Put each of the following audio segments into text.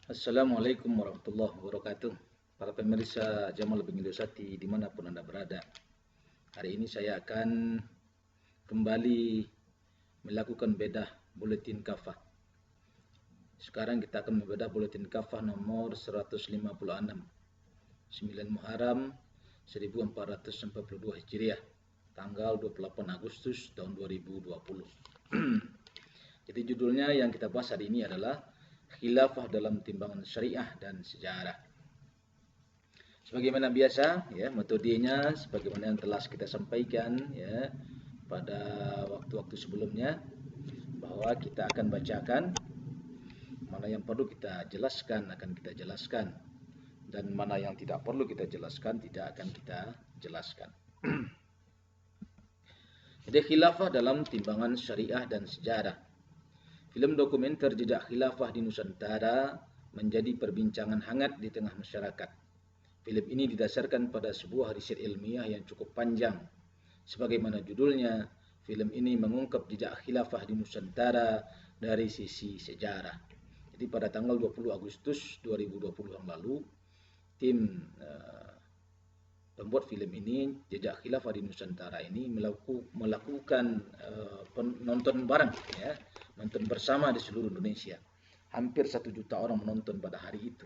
Assalamualaikum warahmatullahi wabarakatuh. Para pemirsa Jamal bin Indosati dimanapun Anda berada. Hari ini saya akan kembali melakukan bedah buletin kafah. Sekarang kita akan membedah buletin kafah nomor 156, 9 Muharram 1442 Hijriah, tanggal 28 Agustus tahun 2020. Jadi judulnya yang kita bahas hari ini adalah khilafah dalam timbangan syariah dan sejarah. Sebagaimana biasa, ya, metodenya sebagaimana yang telah kita sampaikan, ya, pada waktu-waktu sebelumnya, bahwa kita akan bacakan mana yang perlu kita jelaskan akan kita jelaskan, dan mana yang tidak perlu kita jelaskan tidak akan kita jelaskan. Jadi khilafah dalam timbangan syariah dan sejarah. Film dokumenter Jejak Khilafah di Nusantara menjadi perbincangan hangat di tengah masyarakat. Film ini didasarkan pada sebuah riset ilmiah yang cukup panjang. Sebagaimana judulnya, film ini mengungkap jejak khilafah di Nusantara dari sisi sejarah. Jadi pada tanggal 20 Agustus 2020 yang lalu, tim pembuat film ini, Jejak Khilafah di Nusantara ini melakukan nonton bareng, ya, nonton bersama di seluruh Indonesia. Hampir 1 juta orang menonton pada hari itu.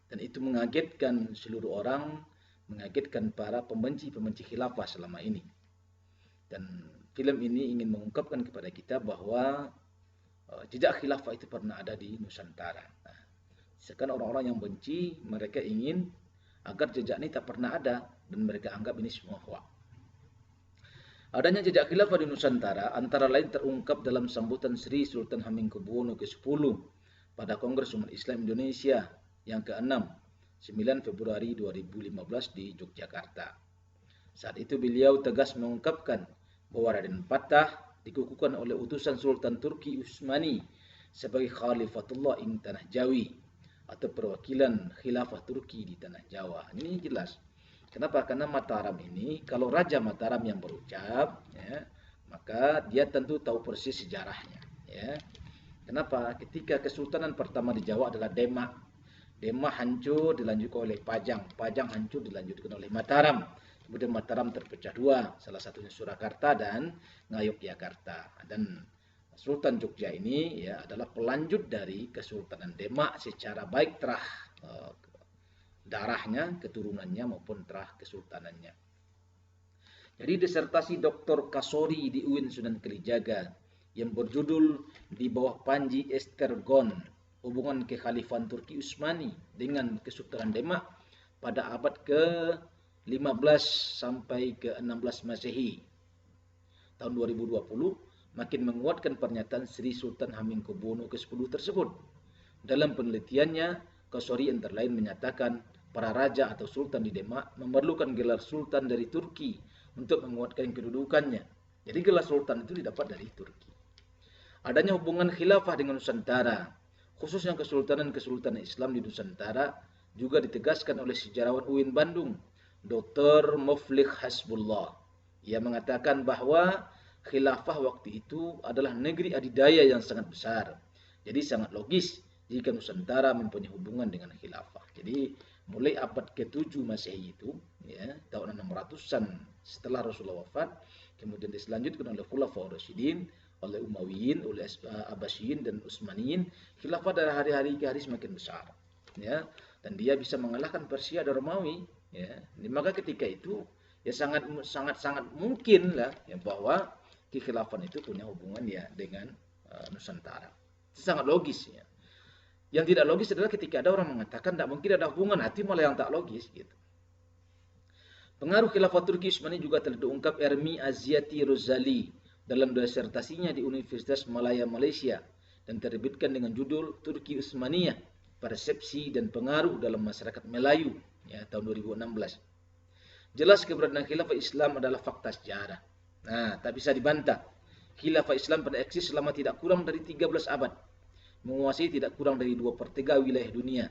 Dan itu mengagetkan seluruh orang, mengagetkan para pembenci khilafah selama ini. Dan film ini ingin mengungkapkan kepada kita bahwa jejak khilafah itu pernah ada di Nusantara. Nah, sekarang orang-orang yang benci, mereka ingin agar jejak ini tak pernah ada, dan mereka anggap ini semua hoax. Adanya jejak khilafah di Nusantara antara lain terungkap dalam sambutan Sri Sultan Hamengkubuwono ke-10 pada Kongres Umat Islam Indonesia yang ke-6, 9 Februari 2015 di Yogyakarta. Saat itu beliau tegas mengungkapkan bahwa Raden Patah dikukuhkan oleh utusan Sultan Turki Utsmani sebagai Khalifatullah ing Tanah Jawi, atau perwakilan khilafah Turki di Tanah Jawa. Ini jelas. Kenapa? Karena Mataram ini, kalau Raja Mataram yang berucap, ya, maka dia tentu tahu persis sejarahnya. Ya. Kenapa? Ketika kesultanan pertama di Jawa adalah Demak. Demak hancur dilanjutkan oleh Pajang. Pajang hancur dilanjutkan oleh Mataram. Kemudian Mataram terpecah dua, salah satunya Surakarta dan Ngayogyakarta. Dan Sultan Jogja ini, ya, adalah pelanjut dari Kesultanan Demak secara baik terah darahnya, keturunannya maupun terah kesultanannya. Jadi disertasi Dr. Kasori di UIN Sunan Kalijaga yang berjudul Di Bawah Panji Estergon, Hubungan Kekhalifahan Turki Utsmani dengan Kesultanan Demak pada abad ke-15 sampai ke-16 Masehi tahun 2020 makin menguatkan pernyataan Sri Sultan Hamengkubuwono ke-10 tersebut. Dalam penelitiannya, Kasori antara lain menyatakan para raja atau sultan di Demak memerlukan gelar sultan dari Turki untuk menguatkan kedudukannya. Jadi gelar sultan itu didapat dari Turki. Adanya hubungan khilafah dengan Nusantara, khususnya kesultanan Islam di Nusantara, juga ditegaskan oleh sejarawan UIN Bandung, Dr. Muflih Hasbullah. Ia mengatakan bahwa khilafah waktu itu adalah negeri adidaya yang sangat besar. Jadi sangat logis jika Nusantara mempunyai hubungan dengan khilafah. Jadi mulai abad ke-7 Masehi itu, ya, tahun 600-an setelah Rasulullah wafat, kemudian diselanjutkan oleh Khulafaur Rasyidin, oleh Umayyin, oleh Abbasiyin dan Utsmaniyin, khilafah dari hari-hari ke hari semakin besar, ya, dan dia bisa mengalahkan Persia dan Romawi, ya. Maka ketika itu ya sangat mungkin lah, ya, bahwa kekhilafan itu punya hubungan, ya, dengan Nusantara. Itu sangat logis, ya. Yang tidak logis adalah ketika ada orang mengatakan tidak mungkin ada hubungan, hati malah yang tak logis, gitu. Pengaruh khilafah Turki Utsmani juga telah diungkap Ermi Aziati Rozali dalam disertasinya di Universitas Malaya Malaysia dan terbitkan dengan judul Turki Utsmaniyah, Persepsi dan Pengaruh dalam Masyarakat Melayu, ya, tahun 2016. Jelas keberadaan khilafah Islam adalah fakta sejarah. Nah, tak bisa dibantah. Khilafah Islam pada eksis selama tidak kurang dari 13 abad, menguasai tidak kurang dari 2/3 wilayah dunia.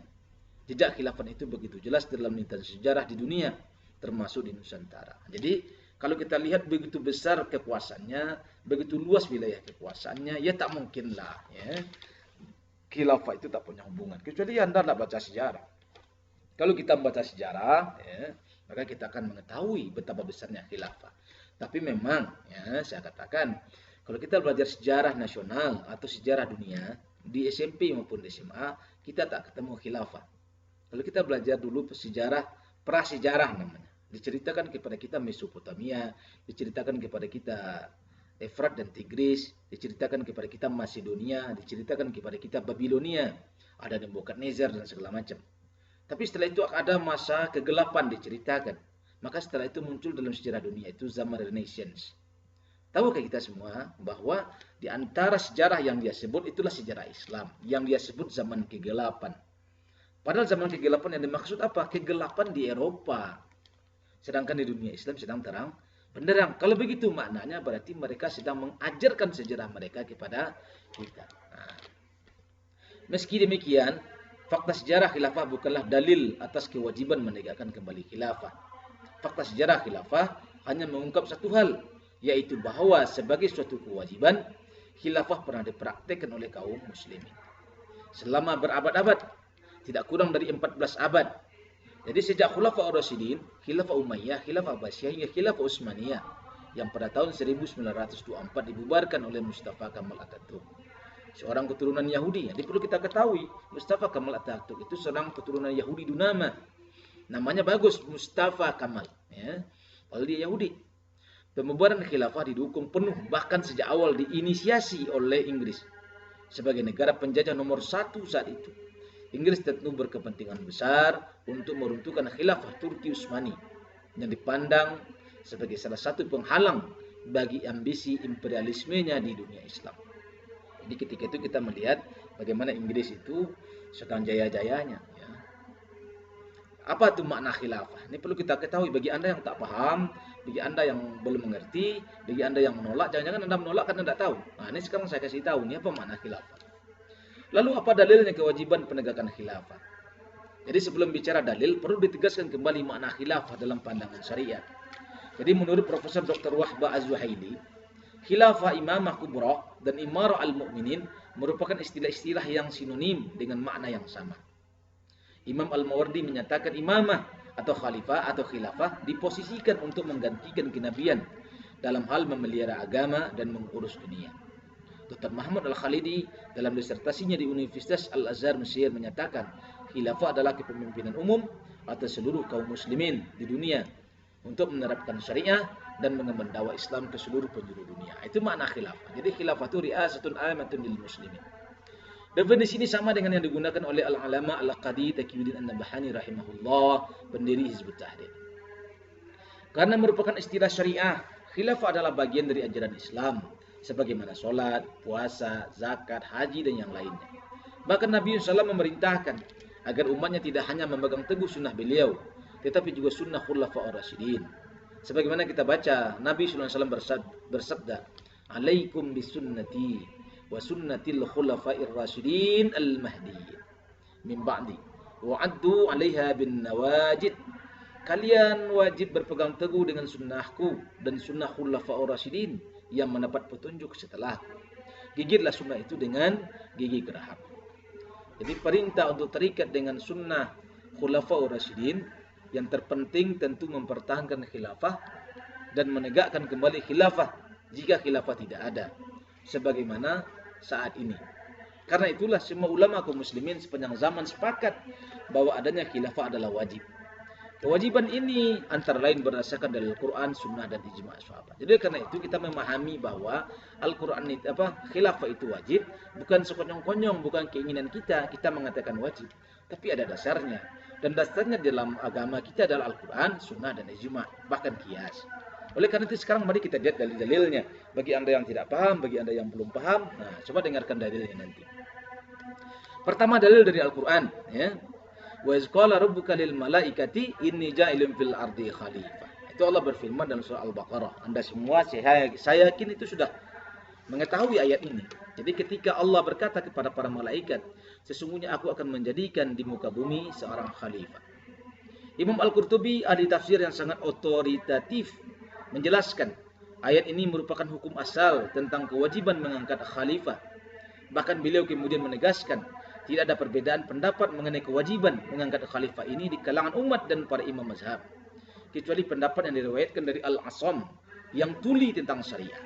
Jejak khilafah itu begitu jelas dalam lintasan sejarah di dunia, termasuk di Nusantara. Jadi kalau kita lihat begitu besar kekuasaannya, begitu luas wilayah kekuasaannya, ya tak mungkinlah, ya, khilafah itu tak punya hubungan. Kecuali Anda tidak baca sejarah. Kalau kita membaca sejarah, ya, maka kita akan mengetahui betapa besarnya khilafah. Tapi memang, ya, saya katakan, kalau kita belajar sejarah nasional atau sejarah dunia, di SMP maupun di SMA, kita tak ketemu khilafah. Kalau kita belajar dulu sejarah, prasejarah namanya. Diceritakan kepada kita Mesopotamia, diceritakan kepada kita Efrat dan Tigris, diceritakan kepada kita Macedonia, diceritakan kepada kita Babilonia, ada Nebukadnezar dan segala macam. Tapi setelah itu ada masa kegelapan diceritakan. Maka setelah itu muncul dalam sejarah dunia itu zaman Renaissance. Tahukah kita semua bahwa di antara sejarah yang dia sebut itulah sejarah Islam, yang dia sebut zaman kegelapan. Padahal zaman kegelapan yang dimaksud apa? Kegelapan di Eropa. Sedangkan di dunia Islam sedang terang benderang. Kalau begitu maknanya berarti mereka sedang mengajarkan sejarah mereka kepada kita. Nah, meski demikian, fakta sejarah khilafah bukanlah dalil atas kewajiban menegakkan kembali khilafah. Fakta sejarah khilafah hanya mengungkap satu hal, yaitu bahwa sebagai suatu kewajiban, khilafah pernah dipraktikkan oleh kaum muslimin selama berabad-abad, tidak kurang dari 14 abad. Jadi sejak Khulafaur Rasyidin, Khilafah Umayyah, Khilafah Abbasiyah hingga Khilafah Utsmaniyah yang pada tahun 1924 dibubarkan oleh Mustafa Kemal Atatürk, seorang keturunan Yahudi. Jadi perlu kita ketahui, Mustafa Kemal Atatürk itu seorang keturunan Yahudi Dunama. Namanya bagus, Mustafa Kemal. Ya. Kalau dia Yahudi. Pembubaran khilafah didukung penuh, bahkan sejak awal diinisiasi oleh Inggris sebagai negara penjajah nomor 1 saat itu. Inggris tentu berkepentingan besar untuk meruntuhkan khilafah Turki Utsmani yang dipandang sebagai salah satu penghalang bagi ambisi imperialismenya di dunia Islam. Jadi ketika itu kita melihat bagaimana Inggris itu sedang jaya-jayanya. Ya. Apa itu makna khilafah? Ini perlu kita ketahui bagi Anda yang tak paham, bagi Anda yang belum mengerti, bagi Anda yang menolak, jangan-jangan Anda menolak karena tidak tahu. Nah, ini sekarang saya kasih tahu, ini apa makna khilafah. Lalu apa dalilnya kewajiban penegakan khilafah? Jadi sebelum bicara dalil, perlu ditegaskan kembali makna khilafah dalam pandangan syariat. Jadi menurut Profesor Dr. Wahbah Az-Zuhaili, khilafah imamah kubra dan imarah al-mu'minin merupakan istilah-istilah yang sinonim dengan makna yang sama. Imam Al-Mawardi menyatakan imamah atau khalifah atau khilafah diposisikan untuk menggantikan kenabian dalam hal memelihara agama dan mengurus dunia. Dr. Muhammad Al-Khalidi dalam disertasinya di Universitas Al-Azhar Mesir menyatakan khilafah adalah kepemimpinan umum atas seluruh kaum muslimin di dunia untuk menerapkan syariah dan mengemban dakwah Islam ke seluruh penjuru dunia. Itu makna khilafah. Jadi khilafah itu ri'asatun amatun lil muslimin. Definisi ini sama dengan yang digunakan oleh Al-Alama Al-Qadi Taqiyuddin An-Nabhani rahimahullah, pendiri Hizbut Tahrir. Karena merupakan istilah syariah, khilafah adalah bagian dari ajaran Islam, sebagaimana sholat, puasa, zakat, haji, dan yang lainnya. Bahkan Nabi SAW memerintahkan agar umatnya tidak hanya memegang teguh sunnah beliau, tetapi juga sunnah Khulafaur Rasyidin. Sebagaimana kita baca, Nabi SAW bersabda, "Alaikum bisunnati wa sunnatil khulafa'ir rasyidin al-mahdiyyin min ba'di wa 'addu 'alaiha bin nawajid." Kalian wajib berpegang teguh dengan sunnahku dan sunnah khulafa'ur rasyidin yang mendapat petunjuk setelahku. Gigitlah sunnah itu dengan gigi geraham. Jadi perintah untuk terikat dengan sunnah khulafa'ur rasyidin, yang terpenting tentu mempertahankan khilafah dan menegakkan kembali khilafah jika khilafah tidak ada, sebagaimana saat ini. Karena itulah semua ulama kaum muslimin sepanjang zaman sepakat bahwa adanya khilafah adalah wajib. Kewajiban ini antara lain berdasarkan dari Al-Quran, Sunnah, dan ijma' sahabat. Jadi karena itu kita memahami bahwa Al-Quran itu khilafah itu wajib, bukan sekonyong-konyong, bukan keinginan kita mengatakan wajib, tapi ada dasarnya. Dan dasarnya dalam agama kita adalah Al-Quran, Sunnah, dan ijma', bahkan qiyas. Oleh karena itu sekarang mari kita lihat dalil-dalilnya. Bagi Anda yang tidak paham, bagi Anda yang belum paham, nah coba dengarkan dalilnya nanti. Pertama dalil dari Al-Quran, ya. Wa iz qala rabbuka lil malaikati inni ja'ilun fil ardi khalifah. Itu Allah berfirman dalam surah Al-Baqarah. Anda semua saya yakin itu sudah mengetahui ayat ini. Jadi ketika Allah berkata kepada para malaikat, sesungguhnya aku akan menjadikan di muka bumi seorang khalifah. Imam Al-Qurtubi, ahli tafsir yang sangat otoritatif, menjelaskan ayat ini merupakan hukum asal tentang kewajiban mengangkat khalifah. Bahkan beliau kemudian menegaskan Tidak ada perbedaan pendapat mengenai kewajiban mengangkat khalifah ini di kalangan umat dan para imam mazhab, kecuali pendapat yang diriwayatkan dari Al-Asam yang tuli tentang syariah.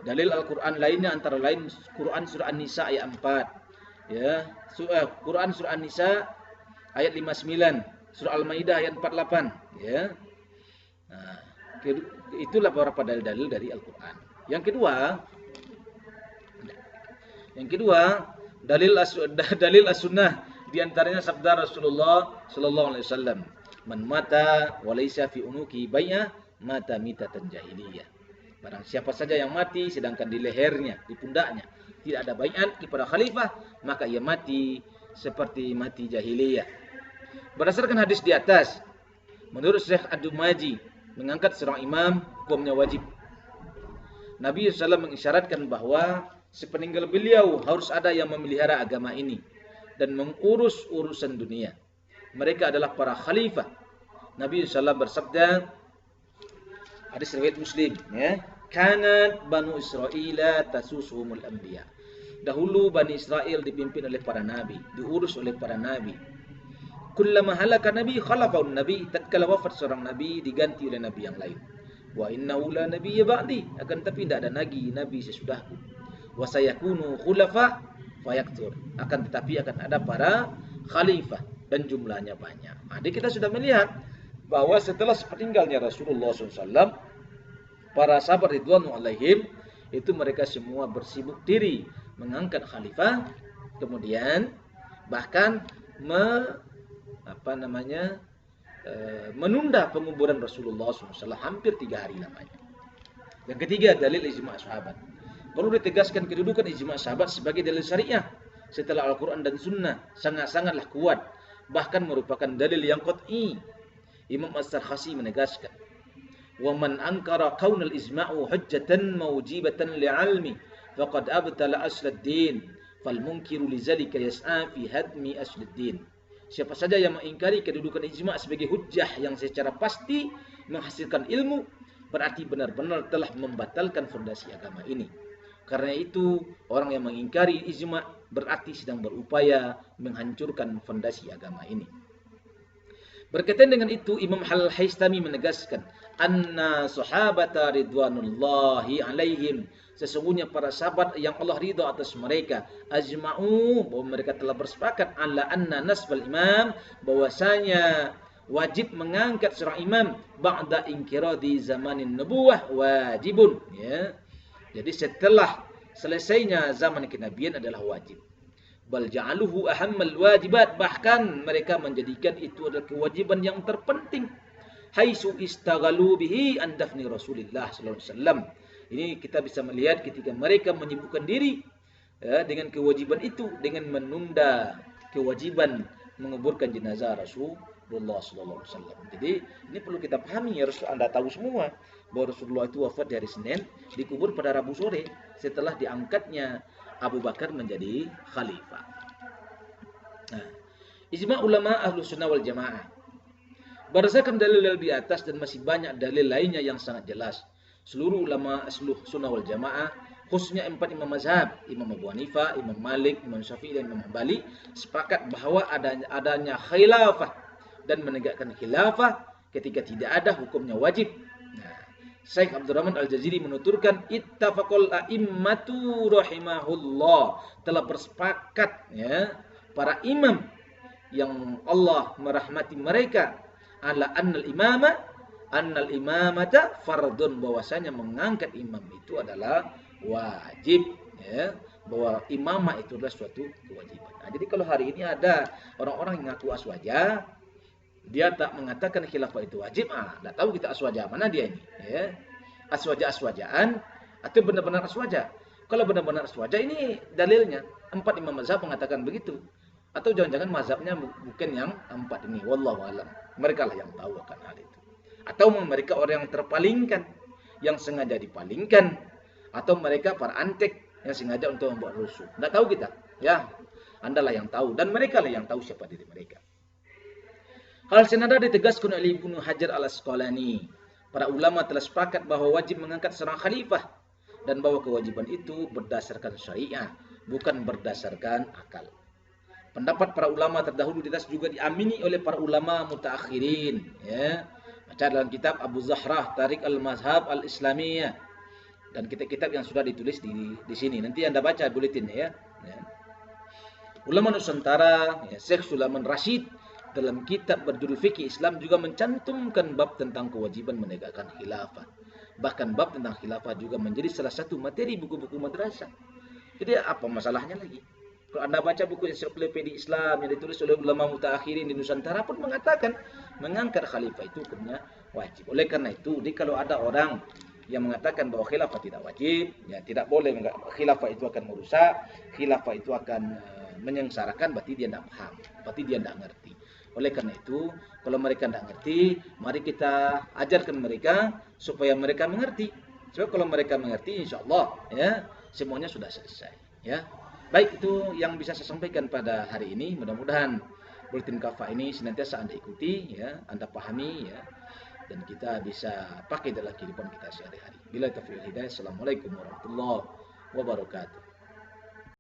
Dalil Al-Quran lainnya antara lain Quran surah An-Nisa ayat 4, ya, Quran surah An-Nisa ayat 59, surah Al-Maidah ayat 48, ya. Nah, itulah beberapa dalil-dalil dari Al-Quran. Yang kedua, dalil as-sunnah, di antaranya sabda Rasulullah sallallahu alaihi wasallam, "Man mata wa laysa fi unuki bai'ah, mata mitatan jahiliyah." Barang siapa saja yang mati sedangkan di lehernya, di pundaknya tidak ada baiat kepada khalifah, maka ia mati seperti mati jahiliyah. Berdasarkan hadis di atas, menurut Syekh Ad-Dumaji, mengangkat seorang imam hukumnya wajib. Nabi SAW mengisyaratkan bahwa sepeninggal beliau harus ada yang memelihara agama ini dan mengurus urusan dunia. Mereka adalah para khalifah. Nabi SAW bersabda, hadis riwayat Muslim, ya, kanat banu Israila tasusuhumul anbiya. Dahulu Bani Israel dipimpin oleh para nabi, diurus oleh para nabi. Kullama halaka nabi khalafahun nabi, tatkala wafat seorang nabi diganti oleh nabi yang lain. Wa innahu la nabiyya ba'di, akan tapi tidak ada lagi nabi sesudahku. Wa sayakunu khulafa fayaktur, akan tetapi akan ada para khalifah dan jumlahnya banyak. Jadi kita sudah melihat bahwa setelah sepeninggalnya Rasulullah SAW, para sahabat ridwanu alaihim itu mereka semua bersibuk diri mengangkat khalifah, kemudian bahkan menunda penguburan Rasulullah SAW hampir 3 hari lamanya. Yang ketiga, dalil ijma' sahabat. Perlu ditegaskan kedudukan ijma' sahabat sebagai dalil syariah setelah Al-Quran dan Sunnah sangat-sangatlah kuat, bahkan merupakan dalil yang qat'i. Imam As-Sarkhasi menegaskan, "Wa man ankara kaunal ijma'u hujjatan mawjibatan li'almi faqad abtala asl-ad-din, fal munkiru lidzalika yas'a fi hadmi asl-ad-din." Siapa saja yang mengingkari kedudukan ijma' sebagai hujjah yang secara pasti menghasilkan ilmu, berarti benar-benar telah membatalkan fondasi agama ini. Karena itu, orang yang mengingkari ijma' berarti sedang berupaya menghancurkan fondasi agama ini. Berkaitan dengan itu, Imam Al-Haistami menegaskan, anna sahabata ridwanullahi alaihim, sesungguhnya para sahabat yang Allah ridha atas mereka, ajma'u, bahwa mereka telah bersepakat, ala anna nasbal imam, bahwasanya wajib mengangkat seorang imam ba'da inkiradi zamanin nubuwah wajibun, ya. Jadi setelah selesainya zaman kenabian adalah wajib. Bal ja'aluhu ahammal wajibat, bahkan mereka menjadikan itu adalah kewajiban yang terpenting. Haitsu istaghalu bihi an dafni Rasulillah sallallahu alaihi wasallam. Ini kita bisa melihat ketika mereka menyibukkan diri dengan kewajiban itu dengan menunda kewajiban menguburkan jenazah Rasulullah sallallahu alaihi wasallam. Jadi ini perlu kita pahami, harus Anda tahu semua bahwa Rasulullah itu wafat di hari Senin, dikubur pada Rabu sore setelah diangkatnya Abu Bakar menjadi khalifah. Nah, ijma' ulama ahlu sunnah wal jamaah. Berdasarkan dalil-dalil di atas dan masih banyak dalil lainnya yang sangat jelas, seluruh ulama ahlu sunnah wal jamaah, khususnya 4 imam mazhab, Imam Abu Hanifah, Imam Malik, Imam Syafi'i dan Imam Hanbali, sepakat bahwa adanya khilafah dan menegakkan khilafah ketika tidak ada hukumnya wajib. Nah, Syekh Abdurrahman Al-Jaziri menuturkan, ittafaqul a'immatu rahimahullah, telah bersepakat, ya, para imam yang Allah merahmati mereka, ala annal imamata fardun, bahwasanya mengangkat imam itu adalah wajib, ya, bahwa imamah itu adalah suatu kewajiban. Nah, jadi kalau hari ini ada orang-orang yang ngaku aswaja, dia tak mengatakan khilafah itu wajib, tak tahu kita aswaja mana dia ini, ya. Aswaja-aswajaan atau benar-benar aswaja. Kalau benar-benar aswaja, ini dalilnya 4 imam mazhab mengatakan begitu. Atau jangan-jangan mazhabnya bukan yang 4 ini, wallahu alam. Mereka lah yang tahu akan hal itu. Atau mereka orang yang terpalingkan, yang sengaja dipalingkan, atau mereka para antek yang sengaja untuk membuat rusuh. Tidak tahu kita, ya. Anda lah yang tahu dan mereka lah yang tahu siapa diri mereka. Hal senada ditegaskan oleh Ibnu Hajar Al-Asqalani. Para ulama telah sepakat bahwa wajib mengangkat seorang khalifah dan bahwa kewajiban itu berdasarkan syariah, bukan berdasarkan akal. Pendapat para ulama terdahulu di atas juga diamini oleh para ulama mutaakhirin, ya. Baca dalam kitab Abu Zahrah Tarik al-Mazhab al-Islamiyah dan kitab-kitab yang sudah ditulis di sini. Nanti Anda baca buletinnya, ya. Ya. Ulama Nusantara, ya, Syekh Sulaiman Rashid dalam kitab berjudul Fikih Islam juga mencantumkan bab tentang kewajiban menegakkan khilafah. Bahkan bab tentang khilafah juga menjadi salah satu materi buku-buku madrasah. Jadi apa masalahnya lagi? Kalau Anda baca buku ensiklopedia Islam yang ditulis oleh ulama mutaakhirin di Nusantara pun mengatakan mengangkat khalifah itu hukumnya wajib. Oleh karena itu, kalau ada orang yang mengatakan bahwa khilafah tidak wajib, ya tidak boleh, khilafah itu akan merusak, khilafah itu akan menyengsarakan, berarti dia tidak paham, berarti dia tidak ngerti. Oleh karena itu, kalau mereka tidak ngerti, mari kita ajarkan mereka supaya mereka mengerti. Sebab kalau mereka mengerti, insya Allah, ya semuanya sudah selesai. Ya, baik, itu yang bisa saya sampaikan pada hari ini. Mudah-mudahan Buletin Kafah ini senantiasa Anda ikuti, ya, Anda pahami, ya, dan kita bisa pakai dalam kehidupan kita sehari-hari. Bila taufiq hidayah. Assalamualaikum warahmatullahi wabarakatuh.